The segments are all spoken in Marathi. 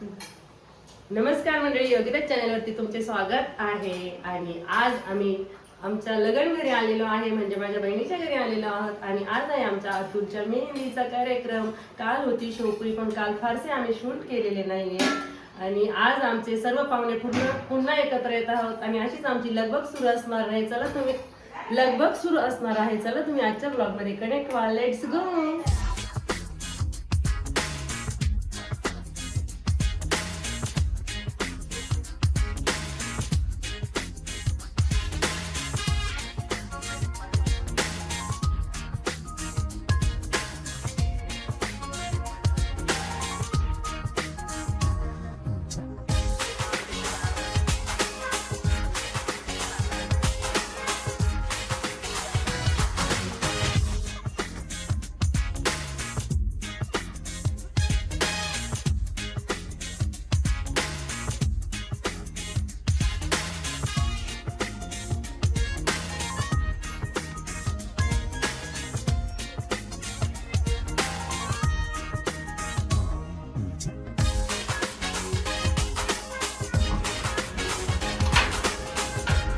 नमस्कार मंडळी, योगिता चॅनलवरती तुमचे स्वागत आहे. आणि आज आम्ही आमच्या लग्न घरी आलेलो आहे, म्हणजे माझ्या बहिणीच्या घरी आलेलो आहोत. आणि आज आहे आमच्या अतुलच्या मेहंदीचा कार्यक्रम. काल होती शोपरी, पण काल फारसे आम्ही शूट केलेले नाहीये. आणि आज आमचे सर्व पाहुणे पुन्हा एकत्र येत आहोत आणि अशीच आमची लगबग सुरू असणार आहे. चला तुम्ही आजच्या ब्लॉग मध्ये कनेक्ट व्हा. Let's go.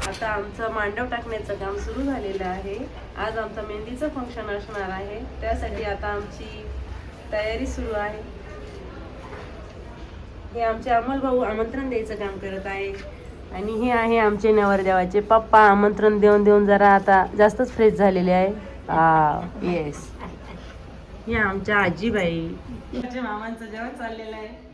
आता आमचं मांडव टाकण्याचं काम सुरू झालेलं आहे. आज आमचं मेहंदीचं फंक्शन असणार आहे, त्यासाठी आता आमची तयारी सुरू आहे. हे आमचे अमोल भाऊ आमंत्रण द्यायचं काम करत आहे. आणि हे आहे आमचे नवरदेवाचे पप्पा. आमंत्रण देऊन देऊन जरा आता जास्तच फ्रेश झालेले आहे. येस. हे आमच्या आजीबाई. माझ्या मामांचं जेवण चाललेलं आहे.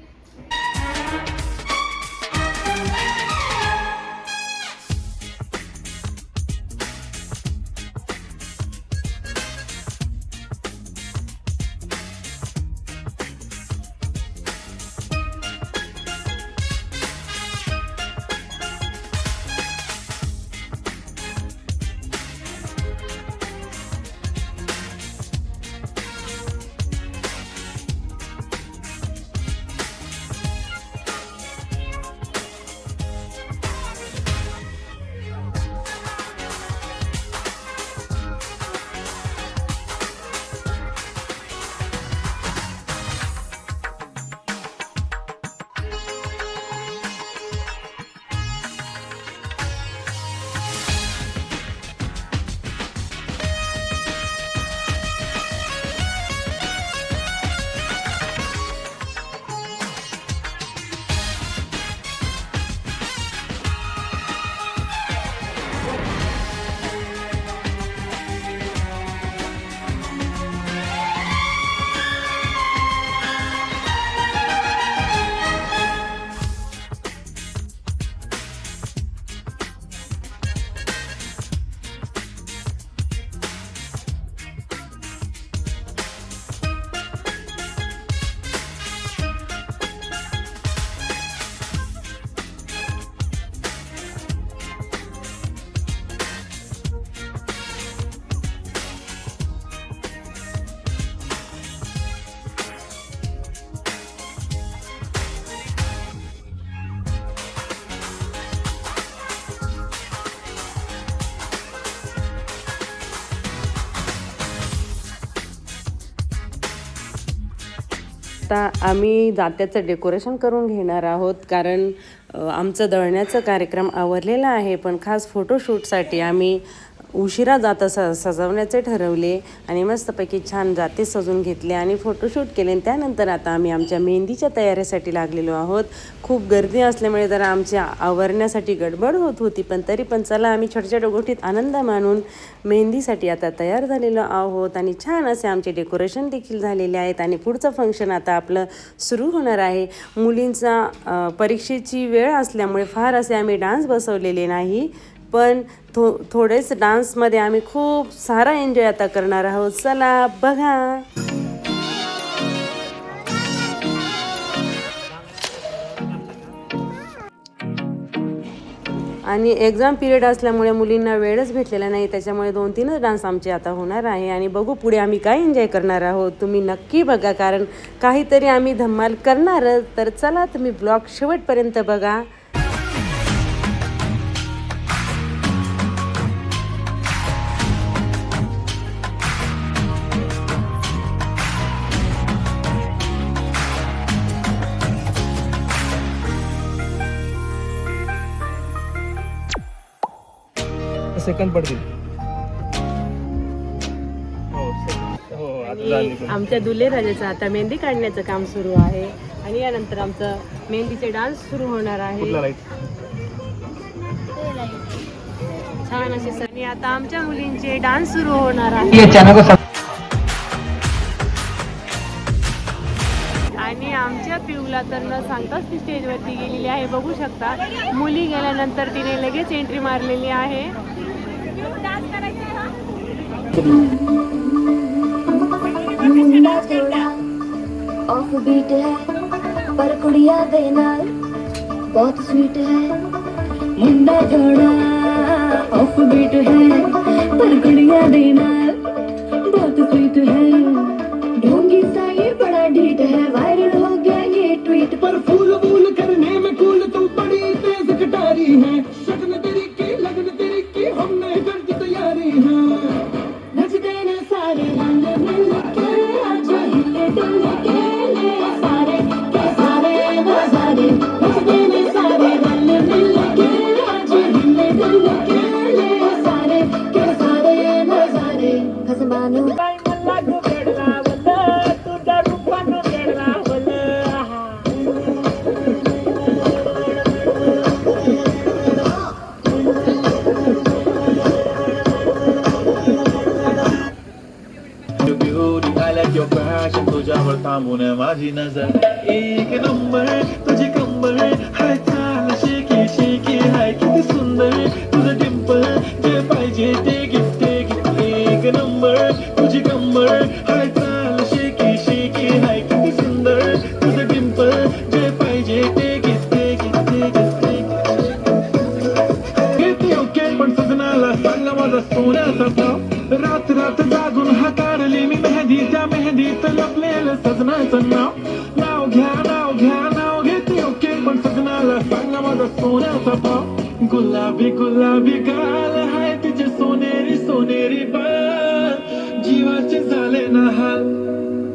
आता आम्ही जात्याचं डेकोरेशन करून घेणार आहोत, कारण आमचं दळण्याचं कार्यक्रम आवरलेला आहे. पण खास फोटोशूटसाठी आम्ही उशिरा जातं सजवण्याचे ठरवले आणि मस्तपैकी छान जाते सजून घेतले आणि फोटोशूट केले. आणि त्यानंतर आता आम्ही आमच्या मेहंदीच्या तयारीसाठी लागलेलो आहोत. खूप गर्दी असल्यामुळे जरा आमच्या आवरण्यासाठी गडबड होत होती, पण तरी पण चला आम्ही छोट्या छोट्या गोष्टीत आनंद मानून मेहंदीसाठी आता तयार झालेलो आहोत. आणि छान असे आमचे डेकोरेशन देखील झालेले आहेत. आणि पुढचं फंक्शन आता आपलं सुरू होणार आहे. मुलींचा परीक्षेची वेळ असल्यामुळे फार असे आम्ही डान्स बसवलेले नाही, पण थोडेच डान्समध्ये आम्ही खूप सारा एन्जॉय आता करणार आहोत. चला बघा. आणि एक्झाम पिरियड असल्यामुळे मुलींना वेळच भेटलेला नाही, त्याच्यामुळे 2-3च डान्स आमचे आता होणार आहे. आणि बघू पुढे आम्ही काय एन्जॉय करणार आहोत. तुम्ही नक्की बघा, कारण काहीतरी आम्ही धमाल करणारच. तर चला तुम्ही ब्लॉग शेवटपर्यंत बघा. सेकंद पडतील. आणि आमच्या दुल्हे राजाचं आता मेहंदी काढण्याचं काम सुरू आहे आणि यानंतर आमचं मेहंदीचे डान्स सुरू होणार आहे. छान असे आणि आता आमच्या मुलींचे डान्स सुरू होणार आहे. आणि आमच्या पिऊला तर न सांगताच ती स्टेजवरती गेलेली आहे, बघू शकता. मुली गेल्यानंतर तिने लगेच एंट्री मारलेली आहे. ऑफ बीट है पर कुड़िया दे नाल बहुत स्वीट है. मुंडा थोड़ा ऑफ बीट है पर कुड़िया दे नाल बहुत स्वीट है. ढोंगी सा ये बड़ा ढीठ है, वायरल हो गया ये ट्वीट पर. फूल फूल करने में कूल तू बड़ी तेज कटारी है. शगन तेरी की लगन तेरी की हमने कर दी तैयारी है. नचते न सारे रंग मिल के आज हिले डुल के ले सारे के सारे नजारे. नचते न सारे रंग मिल के आज हिले डुल के ले सारे के सारे नजारे. हसबानो तुझ्यावर थांबून माझी नजर एक नंबर. तुझी कंबर हाय चाल शेकी शेकी हाय किती सुंदर. तुझं डिंपल जे पाहिजे ते गिफ्ट एक नंबर. तुझी कंबर हाय चाल शेकी शेकी हाय किती सुंदर. तुझं डिंपल जे पाहिजे ते गिफ्ट घेते ओके पण सजनाला सांगा माझा सोन्याचा भाव. रात रात जागून हाताळली मी मेहंदी, त्या मेहंदीत लपलेलं सजनाचं नाव. नाव घ्या नाव घ्या नाव घेते ओके पण सजनाला सांगा माझा सोन्याचा भाव. गुलाबी गुलाबी गाल हाय तिचे सोनेरी सोनेरी बाल. जीवाचे झाले ना हाल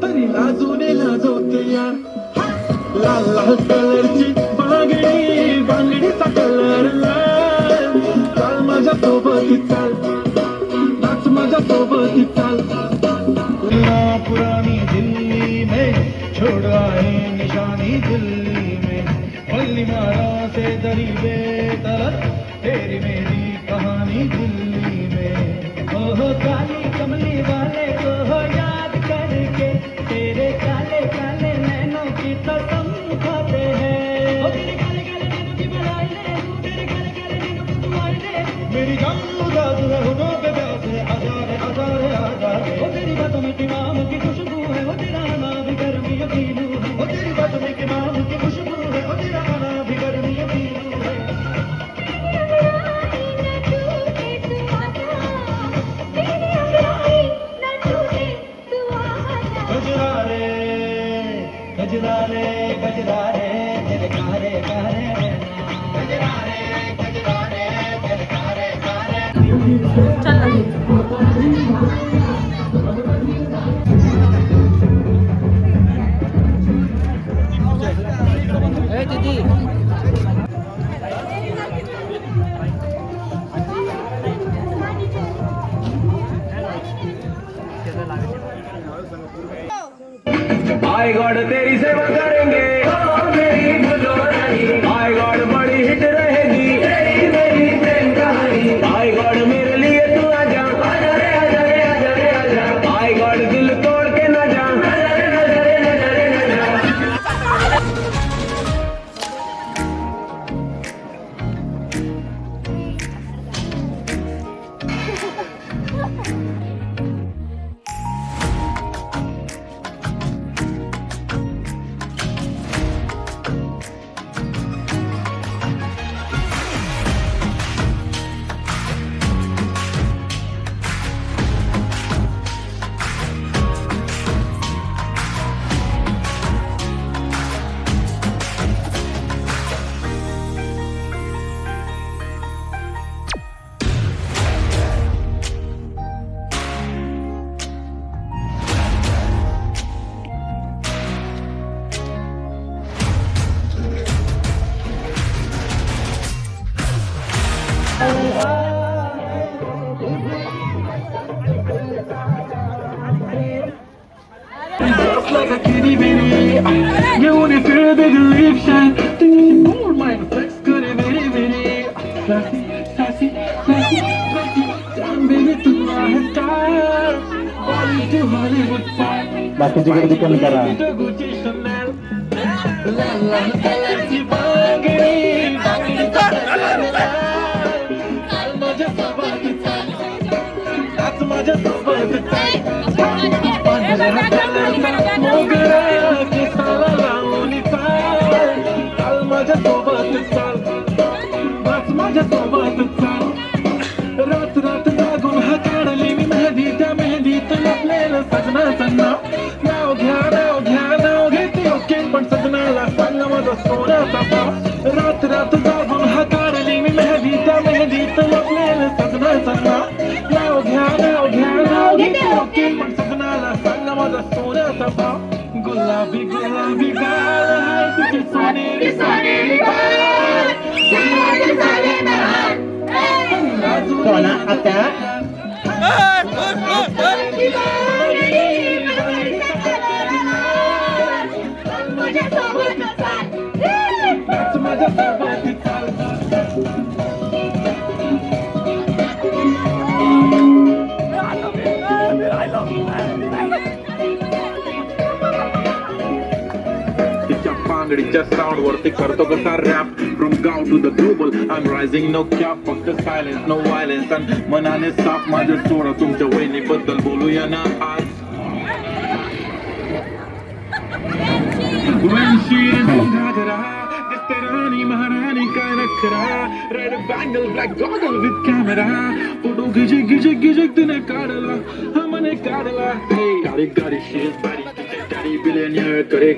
तरी लाजूने लाजवते यार. लाल लाल कलरची बांगडी बांगडीचा कलर लाल. चाल माझ्या सोबत चाल माझ्या सोबत चाल. पुरानी दिल्ली में छोड़ आए निशानी दिल्ली में. वल्ली मारा से दरी बेतरफ तेरी मेरी कहानी दिल्ली में. ओहो काली कमली वाले को हो याद करके तेरे काले काले नैनों की कसम खाते हैं. ओ तेरे काले काले नैनों की बड़ाई ले, तेरे काले काले नैनों को दुआई ले. मेरी जान उदास है होठों पे प्यास है. आजारे आजारे आजारे. ओ तेरी बातों में किमाम की खुशबू है. ओ तेरा आना भी गर्मी यकीनू है. ओ तेरी बातों में किमाम की खुशबू है. ओ तेरा आना भी गर्मी यकीनू है. गजरा रे गजरा रे गजरा रे तेरे कारे कारे गजरा रे गजरा रे तेरे कारे कारे. आई गॉड तेरी सेवा करेंगे आई गॉड बड़ी हिट रहेगी मेरी प्रेम कहानी. आई गॉड मेरे लिए तू आजा आजा रे आजा रे आजा रे आजा. आई गॉड दिल तोड़ के ना जा. माझ्या किरी बिरी घेऊन फिर दे लिपशन तुम्ही मूड माइंड फ्लेक्स करे very very sassy sassy sassy sassy baby तू आहे star body to Hollywood star बाकीची गर्दी कमी करा. गुची शनेल लाल कलरची बांगडी बांगडी माझ्या सोबत आज माझ्या सोबत मोगरा केसाला लावली चाल काल माझ्या सोबत चाल आज माझ्या सोबत चाल रात रात जागून हा काढली मी मेहंदी त्या मेहंदीत लपलेलं सजनाचं नाव नाव घेते ओके पण सजनाला सांगा माझा सोन्याचा पाव रात रात जागून हा काढली मी मेहंदी त्या मेहंदीत लपलेलं सजनाचं नाव घेते ओके पण सजनाला सांगा माझा सोन्याचा पाव गुलाबी गुलाबी गाल हाय तुझी सोनेरी सोनेरी गाल गुलाबी झाले ना सोना आता बांगडीच्या साऊंड वरती करतो कसा रॅप फ्रॉम गाव to the global I'm rising no cap फक्त सायलेन्स नो व्हायलेन्स आणि मनाने साफ माझं सोडा तुमच्या वहिनीबद्दल बोलूया ना आज राणी महाराणी काय नखरा red bangle black goggle with camera photo गिजिक गिजिक गिजिक तिने काढला हा मने काढला गाडी गाडी शेज बारी गाडी बिलियनियर करे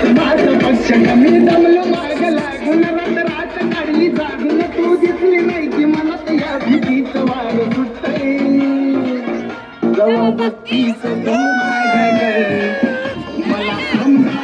मी दमलो मार्ग लागून रात काढली जागून तू दिसली नाही की मला या भीतीच वार सुटतय जवळ बत्तीच तू माझ्या मला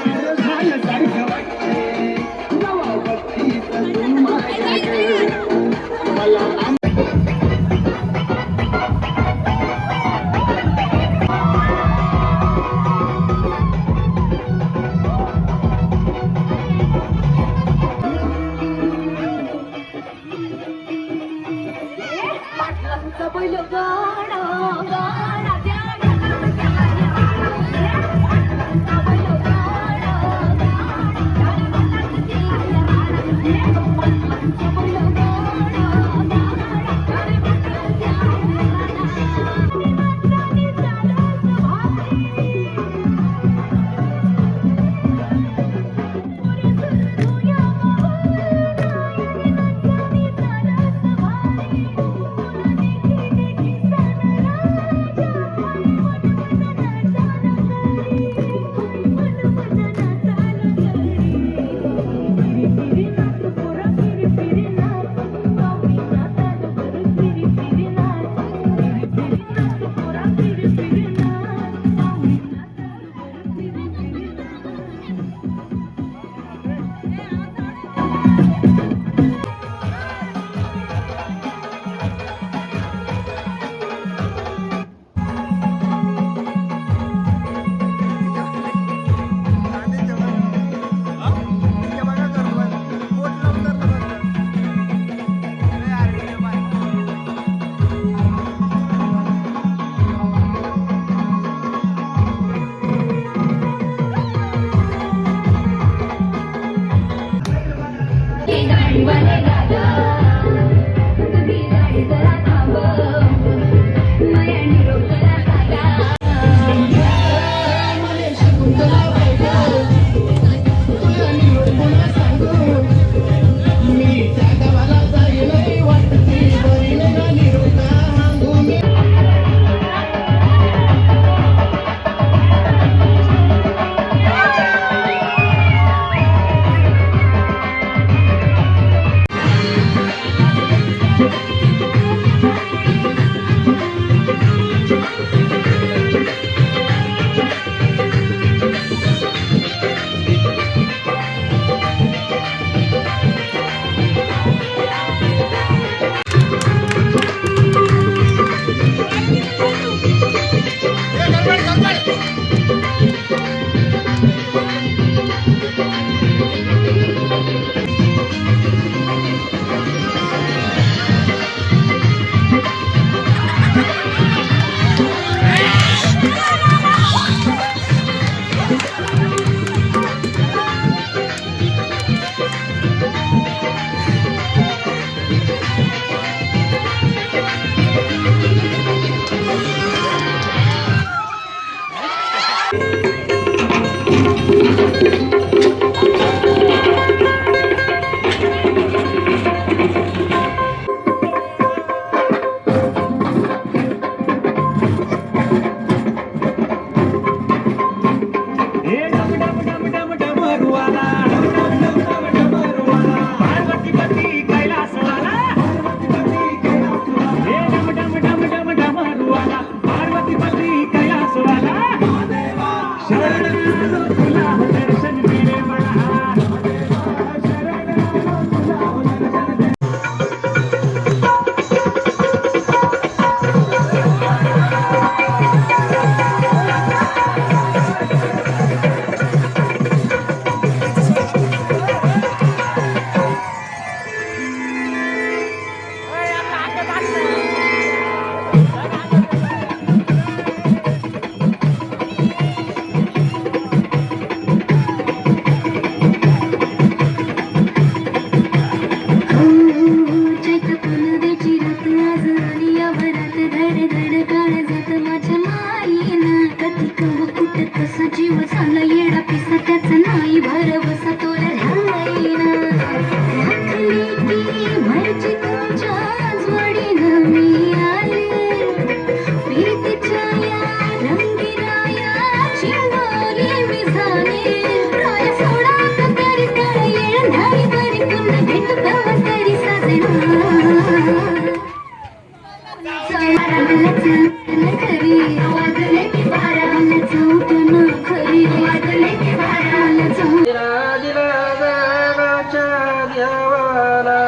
मेरा दिला गावाच्या देवाला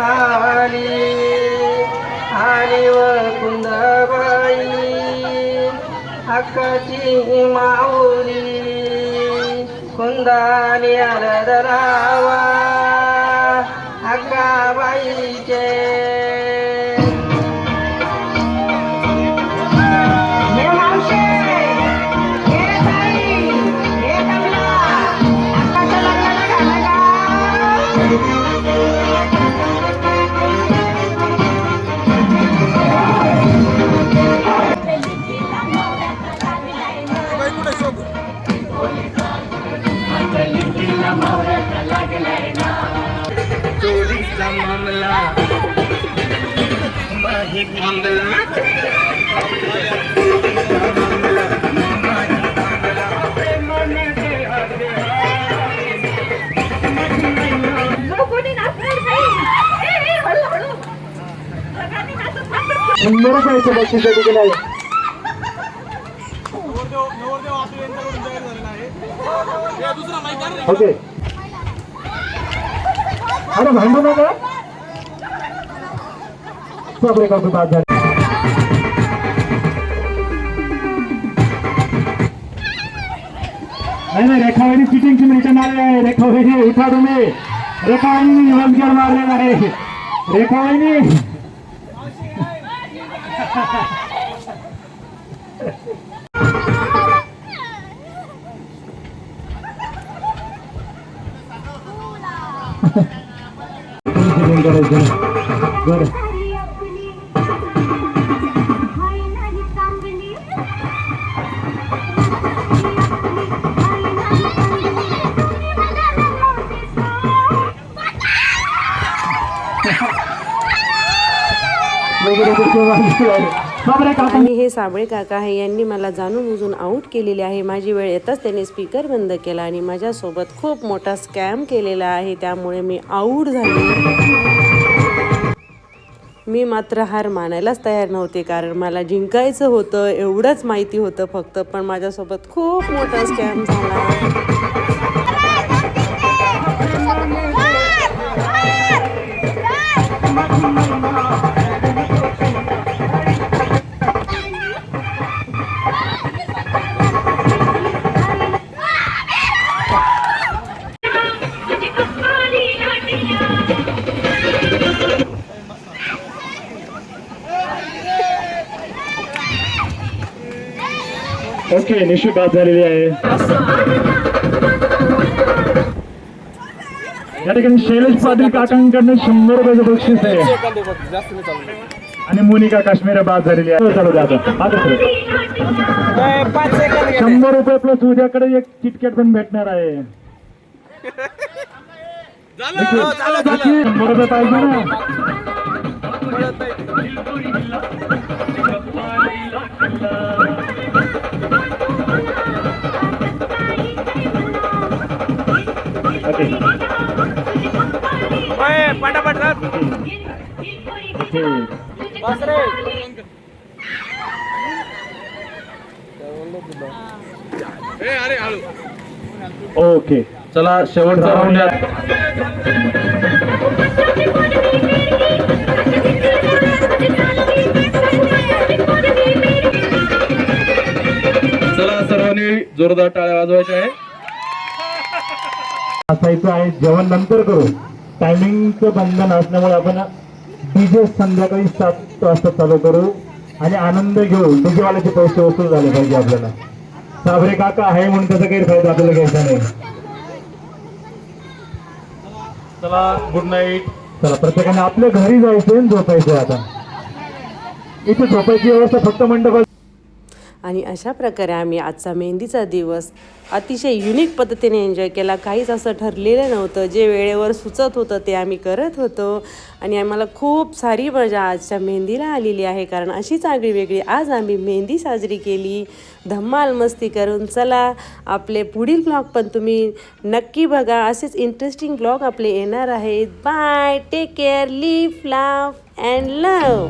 आली आली व कुंदाबाई हक्काची माऊली कुंदाली आरदरावा हक्काबाईचे चोरीचा मामला माहीत मामला सुंदर पैसे बक्षीस दिलेलं आहे. ओके अरे भांडू नका सबरे का बात झाली. नाही रेखावाणी चिटिंगची मिनिटं आले आहे. रेखावाणी उठा तुम्ही. रेखावाणी वंजर मारलेला आहे. रेखावाणी बरं आणि हे साबळे काका आहे, यांनी मला जाणून बुजून आऊट केलेले आहे. माझी वेळ येताच त्यांनी स्पीकर बंद केला आणि माझ्यासोबत खूप मोठा स्कॅम केलेला आहे, त्यामुळे मी आऊट झाले. मी मात्र हार मानायलाच तयार नव्हते, कारण मला जिंकायचं होतं एवढंच माहिती होतं फक्त. पण माझ्यासोबत खूप मोठा स्कॅम झाला. ओके निश्चित बात झालेली आहे. या ठिकाणी शैलेश पाटील काकांकडनं 100 रुपयाचं बक्षीस आहे आणि मोनिका काश्मीर बाद झालेली आहे. चालू द्या आता 100 रुपये प्लस उद्याकडे एक किटकॅट पण भेटणार आहे. 100 रुपये पाहिजे ना. पटापट ओके चला शेवटचा राऊंड चला सर्वांनी जोरदार टाळ्या वाजवायच्या आहे. असायचं आहे. जेवण नंतर करू. टायमिंगचं बंधन असल्यामुळे आपण डीजे संध्याकाळी 7 वाजता चालू करू आणि आनंद घेऊ. डीजेवाल्याचे पैसे वसूल झाले पाहिजे आपल्याला. साबरे काका आहे म्हणून त्याचा गैरफायदा आपल्याला घ्यायचा नाही. चला गुड नाईट. चला प्रत्येकाने आपल्या घरी जायचं आणि झोपायचं. आता इथे झोपायची व्यवस्था फक्त मंडपात. आणि अशा प्रकारे आम्ही आजचा मेहंदीचा दिवस अतिशय युनिक पद्धतीने एन्जॉय केला. काहीच असं ठरलेलं नव्हतं. जे वेळेवर सुचत होतं ते आम्ही करत होतो आणि आम्हाला खूप सारी मजा आजच्या मेहंदीला आलेली आहे, कारण अशीच आगळी वेगळी आज आम्ही मेहंदी साजरी केली धम्माल मस्ती करून. चला आपले पुढील ब्लॉग पण तुम्ही नक्की बघा. असेच इंटरेस्टिंग ब्लॉग आपले येणार आहेत. Bye, take care, live, laugh and love.